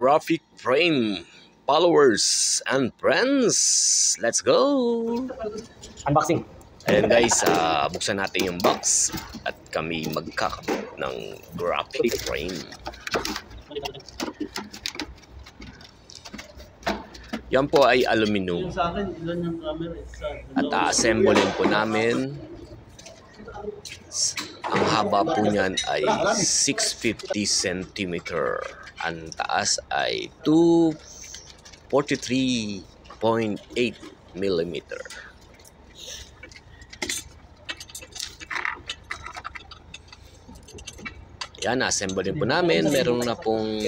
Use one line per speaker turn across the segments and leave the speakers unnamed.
graphic frame followers and friends. Let's go!
Unboxing.
Ayan guys, buksan natin yung box at kami magkakabit ng graphic frame. Yan po ay aluminum. At assemblein po namin. Ang haba po niyan ay 650 cm. Ang taas ay 243.8 mm. Yan, assemblein po namin. Meron na pong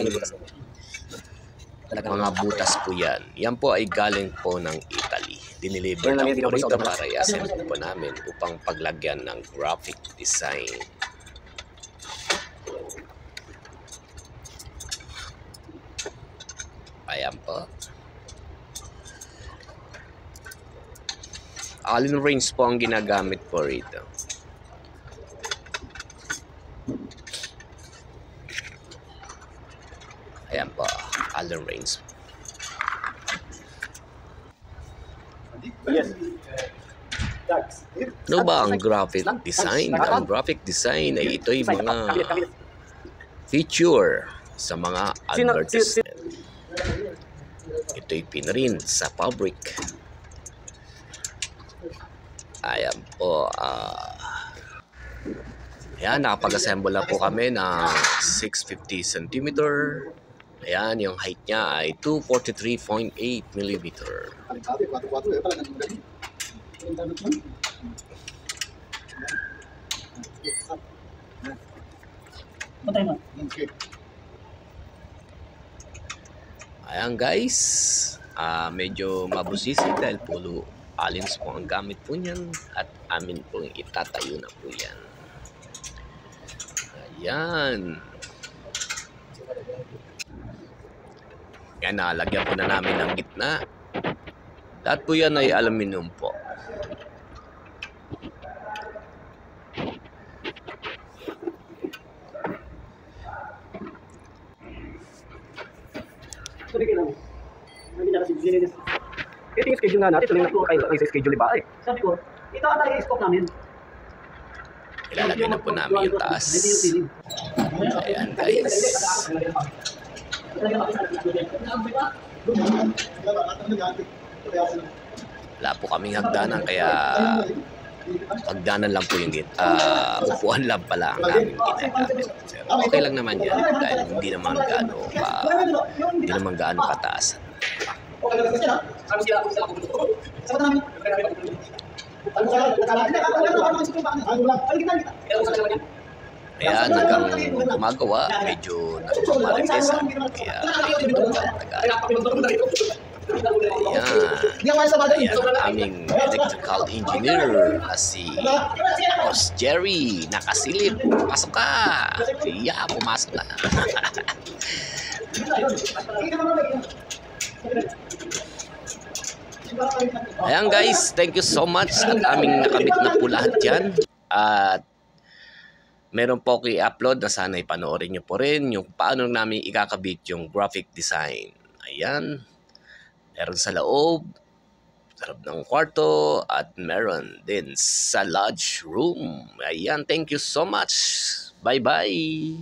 mga butas po yan. Yan po ay galing po ng Italy. Dineliver lang po rito para i-assemble po namin upang paglagyan ng graphic design. Ayan po. Allen wrench po ang ginagamit po rito. Ayan po, Allen wrench.
Yes.
Ano ba ang graphic design? Ang graphic design ay ito'y mga feature sa mga advertisement. Ito'y pinrint sa fabric. Ayan po. Ayan, nakapag-assemble na po kami ng 650 cm. Ayan, yung height niya ay 243.8 mm. Ayan guys, medyo mabusisi dahil puro alins po ang gamit po niyan at amin po itatayo na po yan. Ayan. Yan, nalagyan po na namin ng gitna. Lahat po yan ay aluminum po.
Ito yung schedule nga natin. Tuloy na po kayo sa schedule ba eh. Sabi ko, ito ang talaga i-scope namin.
Ilalagay na po namin yung taas. Ayan guys. Wala po kaming hagdanan kaya hagdanan lang po yung upuan lang pala ang aming ginagamit. Okay lang naman yan dahil hindi naman gaano kataas. Ayan, hanggang gumagawa, medyo nagmamarites. Kaya, ayan ang aming electrical engineer na si Boss Jerry. Nakasilip. Pasok ka. Siya, pumasok na. Ayan guys, thank you so much. At aming nakabit na po lahat yan. At meron po ako i-upload na sana'y panoorin nyo po rin yung paano namin ikakabit yung graphic design. Ayan. Meron sa loob ng kwarto at meron din sa lodge room. Ayan, thank you so much. Bye-bye.